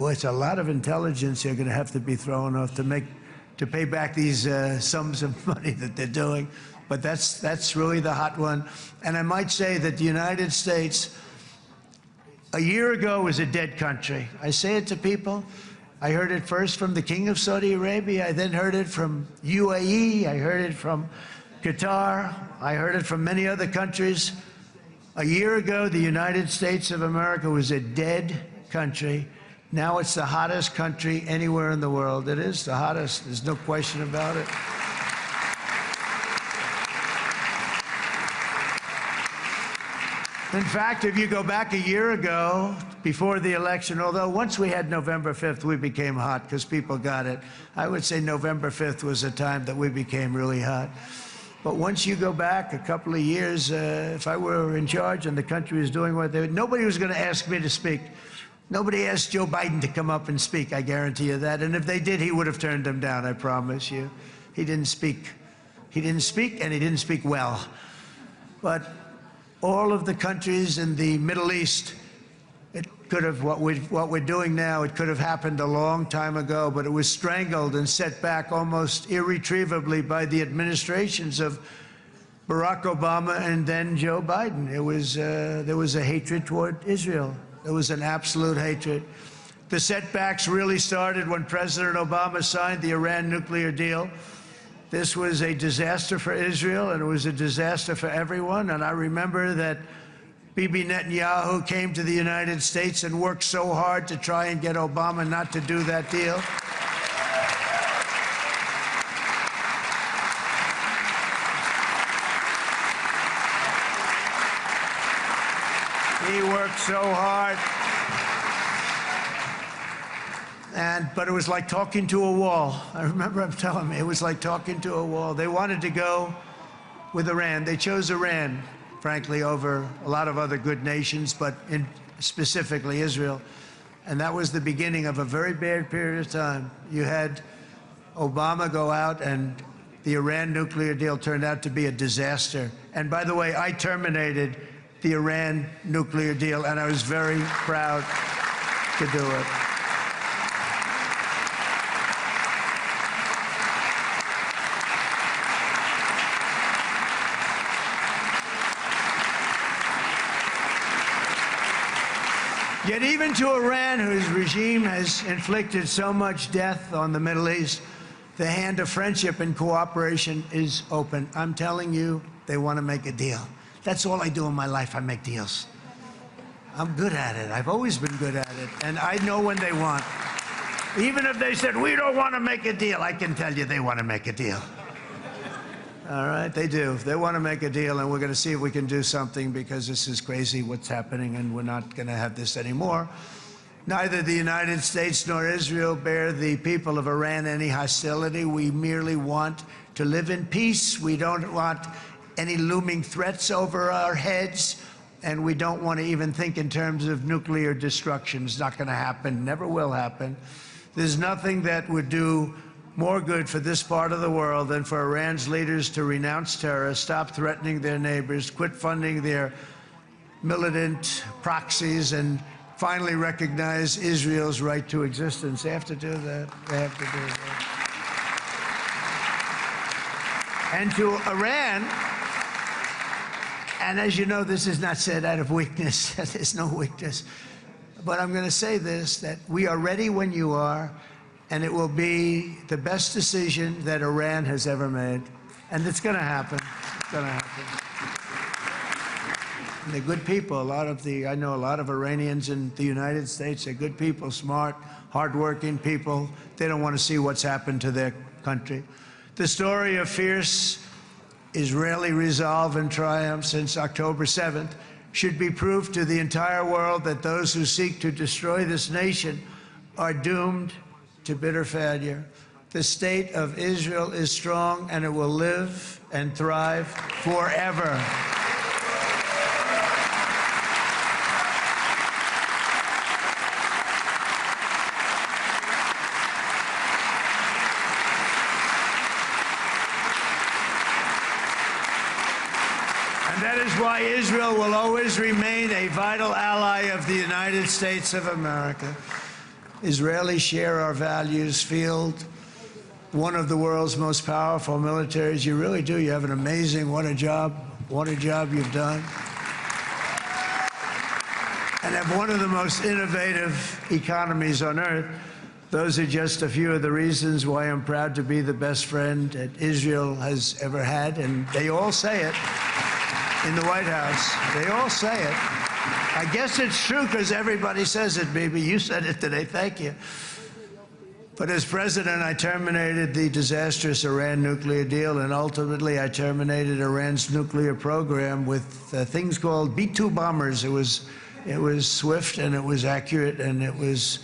lot of intelligence you're going to have to be throwing off to pay back these sums of money that they're doing. But that's really the hot one. And I might say that the United States, a year ago, was a dead country. I say it to people. I heard it first from the King of Saudi Arabia. I then heard it from UAE. I heard it from Qatar. I heard it from many other countries. A year ago, the United States of America was a dead country. Now it's the hottest country anywhere in the world. It is the hottest. There's no question about it. In fact, if you go back a year ago, before the election, although once we had November 5th, we became hot because people got it. I would say November 5th was a time that we became really hot. But once you go back a couple of years, if I were in charge and the country was doing what they were, nobody was going to ask me to speak. Nobody asked Joe Biden to come up and speak, I guarantee you that. And if they did, he would have turned them down, I promise you. He didn't speak. He didn't speak, and he didn't speak well. But all of the countries in the Middle East, it could have, what we're doing now, it could have happened a long time ago, but it was strangled and set back almost irretrievably by the administrations of Barack Obama and then Joe Biden. It was, there was a hatred toward Israel. There was an absolute hatred. The setbacks really started when President Obama signed the Iran nuclear deal. This was a disaster for Israel, and it was a disaster for everyone. And I remember that Bibi Netanyahu came to the United States and worked so hard to try and get Obama not to do that deal. He worked so hard. But it was like talking to a wall. I remember him telling me it was like talking to a wall. They wanted to go with Iran. They chose Iran, frankly, over a lot of other good nations, but specifically Israel. And that was the beginning of a very bad period of time. You had Obama go out, and the Iran nuclear deal turned out to be a disaster. And by the way, I terminated the Iran nuclear deal, and I was very proud to do it. Yet even to Iran, whose regime has inflicted so much death on the Middle East, the hand of friendship and cooperation is open. I'm telling you, they want to make a deal. That's all I do in my life. I make deals. I'm good at it. I've always been good at it. And I know when they want. Even if they said, we don't want to make a deal, I can tell you they want to make a deal. All right, they do. They want to make a deal, and we're going to see if we can do something, because this is crazy what's happening, and we're not going to have this anymore. Neither the United States nor Israel bear the people of Iran any hostility. We merely want to live in peace. We don't want any looming threats over our heads, and we don't want to even think in terms of nuclear destruction. It's not going to happen, never will happen. There's nothing that would do more good for this part of the world than for Iran's leaders to renounce terror, stop threatening their neighbors, quit funding their militant proxies, and finally recognize Israel's right to existence. They have to do that. They have to do that. And to Iran, and as you know, this is not said out of weakness. There's no weakness. But I'm going to say this, that we are ready when you are, and it will be the best decision that Iran has ever made. And it's going to happen. It's going to happen. And they're good people. I know a lot of Iranians in the United States. They're good people, smart, hardworking people. They don't want to see what's happened to their country. The story of fierce Israeli resolve and triumph since October 7th should be proof to the entire world that those who seek to destroy this nation are doomed to bitter failure. The state of Israel is strong, and it will live and thrive forever. And that is why Israel will always remain a vital ally of the United States of America. Israelis share our values, field one of the world's most powerful militaries. You really do. You have an amazing, what a job you've done. And have one of the most innovative economies on earth. Those are just a few of the reasons why I'm proud to be the best friend that Israel has ever had. And they all say it in the White House. They all say it. I guess it's true because everybody says it, baby. You said it today. Thank you. But as president, I terminated the disastrous Iran nuclear deal, and ultimately I terminated Iran's nuclear program with things called B-2 bombers. It was swift, and it was accurate, and it was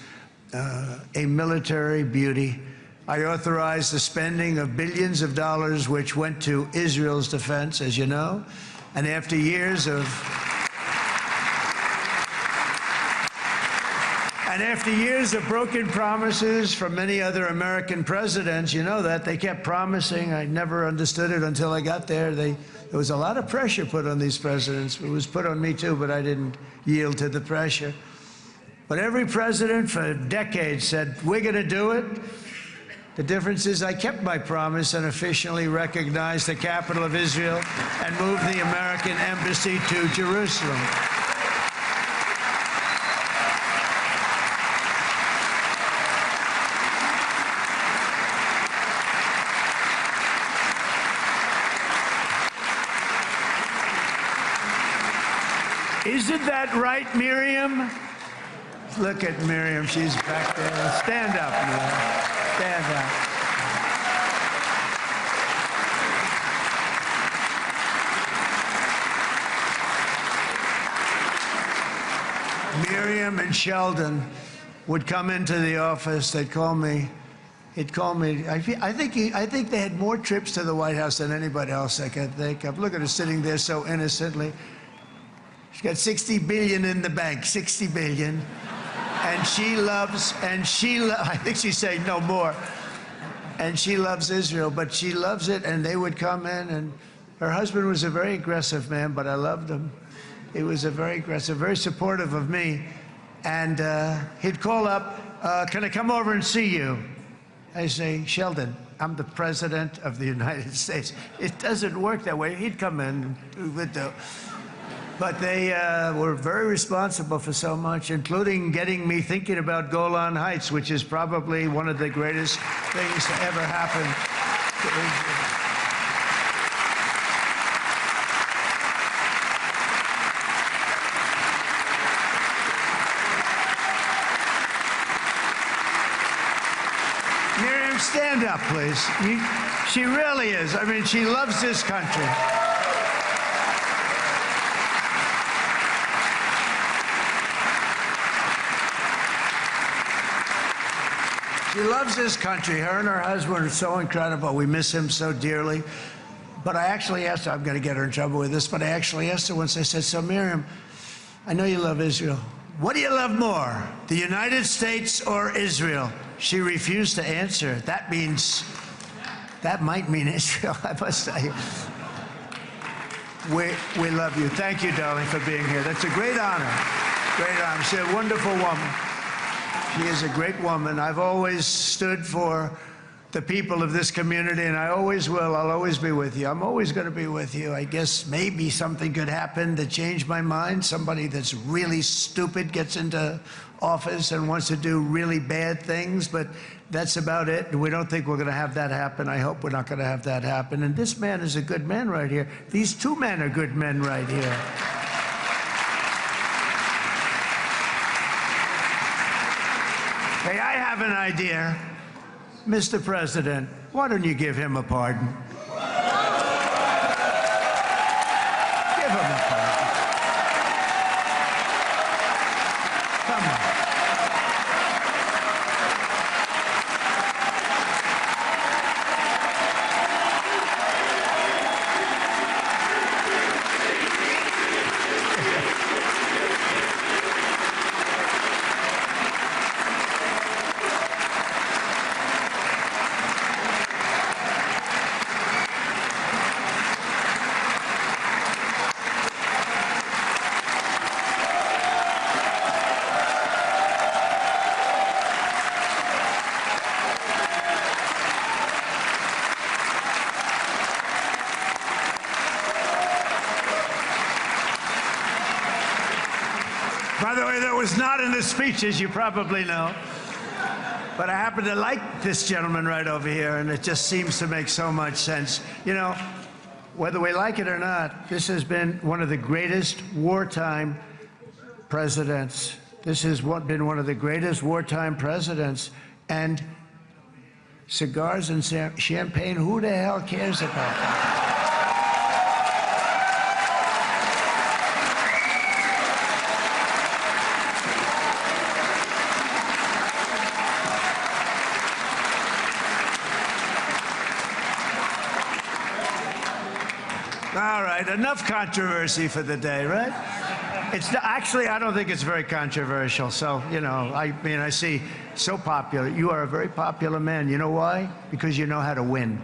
a military beauty. I authorized the spending of billions of dollars, which went to Israel's defense, as you know. And after years of broken promises from many other American presidents, you know that, they kept promising. I never understood it until I got there. There was a lot of pressure put on these presidents. It was put on me too, but I didn't yield to the pressure. But every president for decades said, we're going to do it. The difference is I kept my promise and officially recognized the capital of Israel and moved the American embassy to Jerusalem. Isn't that right, Miriam? Look at Miriam. She's back there. Stand up, Miriam. Stand up. Miriam and Sheldon would come into the office. They'd call me. He'd call me. I think they had more trips to the White House than anybody else I can think of. Look at her sitting there so innocently. She's got $60 billion in the bank, $60 billion. And I think she's saying no more. And she loves Israel, but she loves it, and they would come in, and her husband was a very aggressive man, but I loved him. He was a very aggressive, very supportive of me. And he'd call up, can I come over and see you? I say, Sheldon, I'm the president of the United States. It doesn't work that way. He'd come in and we would do. But they were very responsible for so much, including getting me thinking about Golan Heights, which is probably one of the greatest things to ever happen to Israel. Miriam, stand up, please. She really is. I mean, she loves this country. She loves this country. Her and her husband are so incredible. We miss him so dearly. But I actually asked her, I'm going to get her in trouble with this, but I actually asked her once, I said, so Miriam, I know you love Israel. What do you love more, the United States or Israel? She refused to answer. That might mean Israel, I must say. We love you. Thank you, darling, for being here. That's a great honor. Great honor. She's a wonderful woman. She is a great woman. I've always stood for the people of this community, and I always will. I'll always be with you. I'm always going to be with you. I guess maybe something could happen to change my mind. Somebody that's really stupid gets into office and wants to do really bad things, but that's about it. We don't think we're going to have that happen. I hope we're not going to have that happen. And this man is a good man right here. These two men are good men right here. Hey, I have an idea. Mr. President, why don't you give him a pardon? Give him a pardon. Come on. By the way, that was not in the speech, as you probably know. But I happen to like this gentleman right over here, and it just seems to make so much sense. You know, whether we like it or not, this has been one of the greatest wartime presidents. This has been one of the greatest wartime presidents. And cigars and champagne, who the hell cares about that? All right, enough controversy for the day, right? It's actually, I don't think it's very controversial. So, you know, I mean, I see so popular. You are a very popular man. You know why? Because you know how to win.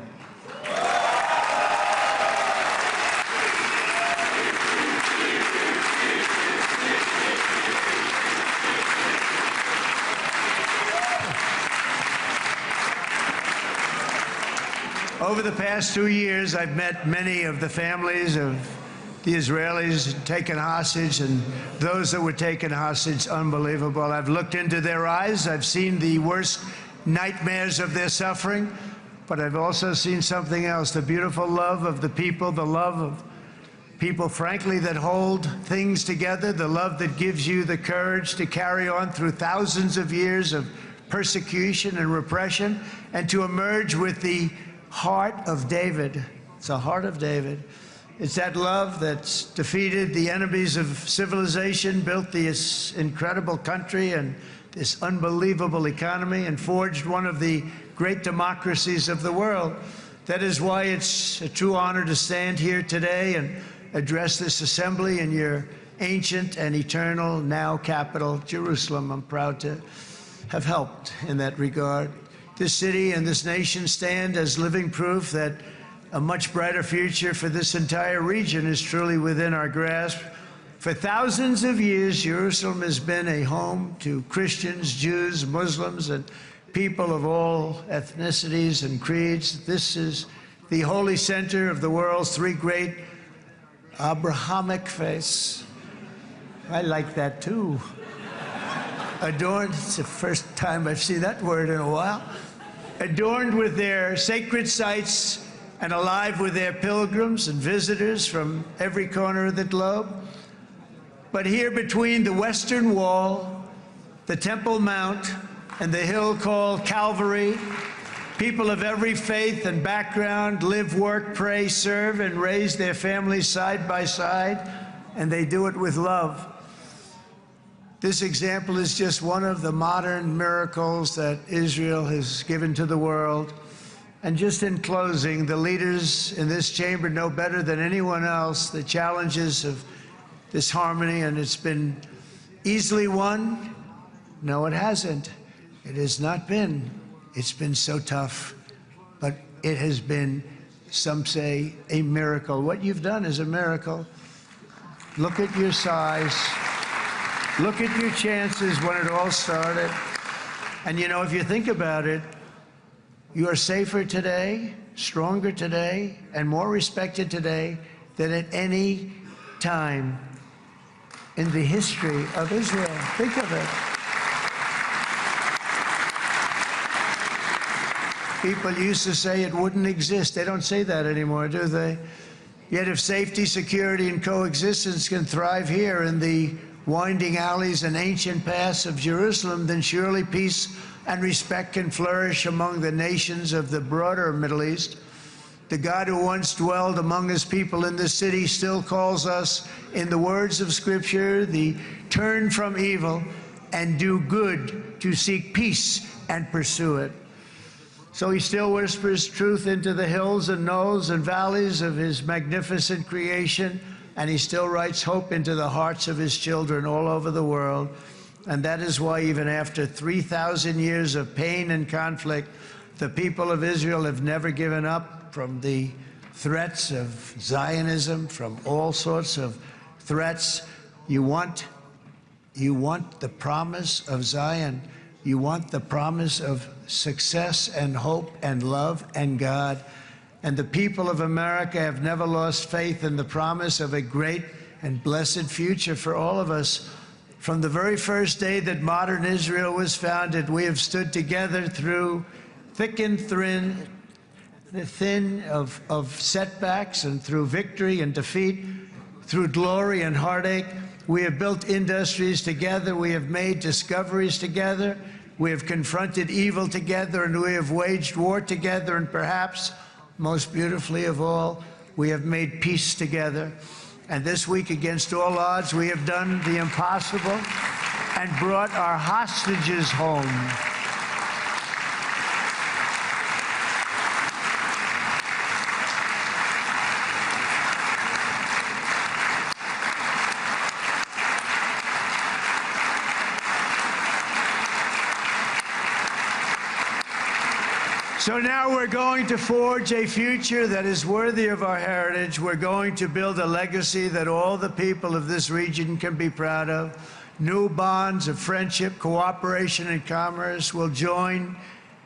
Over the past 2 years, I've met many of the families of the Israelis taken hostage and those that were taken hostage. Unbelievable. I've looked into their eyes. I've seen the worst nightmares of their suffering, but I've also seen something else, the beautiful love of the people, the love of people, frankly, that hold things together, the love that gives you the courage to carry on through thousands of years of persecution and repression, and to emerge with the heart of David. It's the heart of David. It's that love that's defeated the enemies of civilization, built this incredible country and this unbelievable economy, and forged one of the great democracies of the world. That is why it's a true honor to stand here today and address this assembly in your ancient and eternal now capital, Jerusalem. I'm proud to have helped in that regard. This city and this nation stand as living proof that a much brighter future for this entire region is truly within our grasp. For thousands of years, Jerusalem has been a home to Christians, Jews, Muslims, and people of all ethnicities and creeds. This is the holy center of the world's three great Abrahamic face. I like that too. Adorned, it's the first time I've seen that word in a while. Adorned with their sacred sites and alive with their pilgrims and visitors from every corner of the globe. But here between the Western Wall, the Temple Mount, and the hill called Calvary, people of every faith and background live, work, pray, serve, and raise their families side by side, and they do it with love. This example is just one of the modern miracles that Israel has given to the world. And just in closing, the leaders in this chamber know better than anyone else the challenges of this harmony, and it's been easily won. No, it hasn't. It has not been. It's been so tough, but it has been, some say, a miracle. What you've done is a miracle. Look at your size. Look at your chances when it all started. And you know, if you think about it, you are safer today, stronger today, and more respected today than at any time in the history of Israel. Think of it. People used to say it wouldn't exist. They don't say that anymore, do they? Yet if safety, security, and coexistence can thrive here in the winding alleys and ancient paths of Jerusalem, then surely peace and respect can flourish among the nations of the broader Middle East. The God who once dwelled among his people in this city still calls us, in the words of Scripture, the turn from evil and do good, to seek peace and pursue it. So he still whispers truth into the hills and knolls and valleys of his magnificent creation, and he still writes hope into the hearts of his children all over the world. And that is why even after 3,000 years of pain and conflict, the people of Israel have never given up from the threats of Zionism, from all sorts of threats. You want the promise of Zion. You want the promise of success and hope and love and God. And the people of America have never lost faith in the promise of a great and blessed future for all of us. From the very first day that modern Israel was founded, we have stood together through thick and thin of setbacks, and through victory and defeat, through glory and heartache. We have built industries together. We have made discoveries together. We have confronted evil together, and we have waged war together, and perhaps most beautifully of all, we have made peace together. And this week, against all odds, we have done the impossible and brought our hostages home. So now we're going to forge a future that is worthy of our heritage. We're going to build a legacy that all the people of this region can be proud of. New bonds of friendship, cooperation, and commerce will join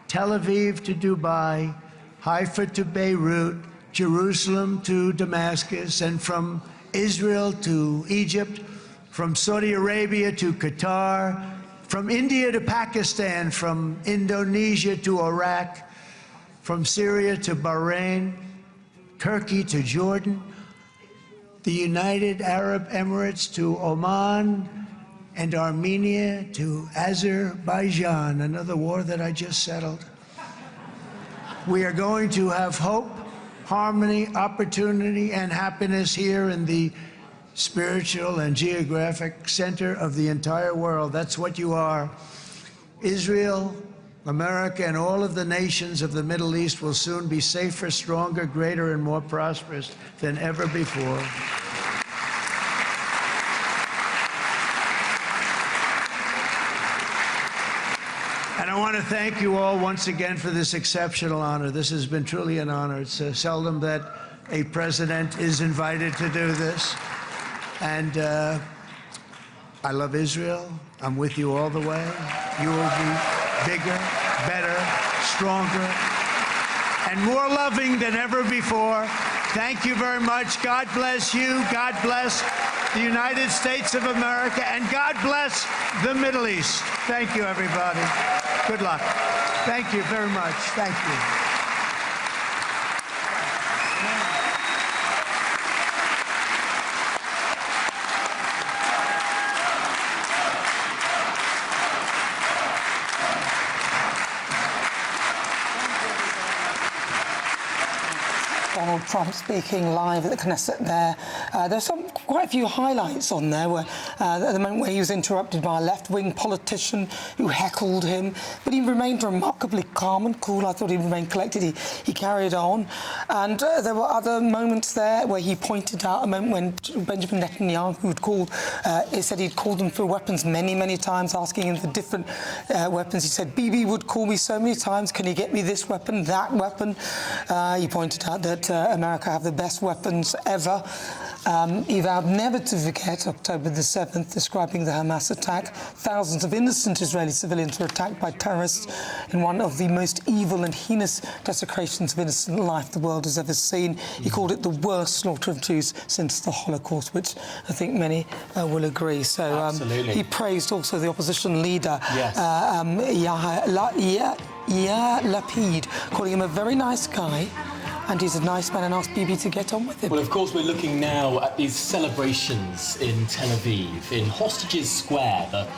Tel Aviv to Dubai, Haifa to Beirut, Jerusalem to Damascus, and from Israel to Egypt, from Saudi Arabia to Qatar, from India to Pakistan, from Indonesia to Iraq, from Syria to Bahrain, Turkey to Jordan, the United Arab Emirates to Oman, and Armenia to Azerbaijan, another war that I just settled. We are going to have hope, harmony, opportunity, and happiness here in the spiritual and geographic center of the entire world. That's what you are. Israel, America, and all of the nations of the Middle East will soon be safer, stronger, greater, and more prosperous than ever before. And I want to thank you all once again for this exceptional honor. This has been truly an honor. It's seldom that a president is invited to do this. And I love Israel. I'm with you all the way. You will be bigger, better, stronger, and more loving than ever before. Thank you very much. God bless you. God bless the United States of America. And God bless the Middle East. Thank you, everybody. Good luck. Thank you very much. Thank you. Donald Trump speaking live at the Knesset there. There's quite a few highlights on there where, at the moment where he was interrupted by a left-wing politician who heckled him, but he remained remarkably calm and cool. I thought he remained collected. He carried on. And there were other moments there where he pointed out a moment when Benjamin Netanyahu had called, he said he'd called them for weapons many, many times, asking him for different weapons. He said, Bibi would call me so many times, can you get me this weapon, that weapon? He pointed out that America have the best weapons ever. He vowed never to forget October the 7th, describing the Hamas attack. Thousands of innocent Israeli civilians were attacked by terrorists in one of the most evil and heinous desecrations of innocent life the world has ever seen. He called it the worst slaughter of Jews since the Holocaust, which I think many will agree. So he praised also the opposition leader, Yes. Yair Lapid, calling him a very nice guy. And he's a nice man and asked Bibi to get on with it. Well, of course, we're looking now at these celebrations in Tel Aviv, in Hostages Square, the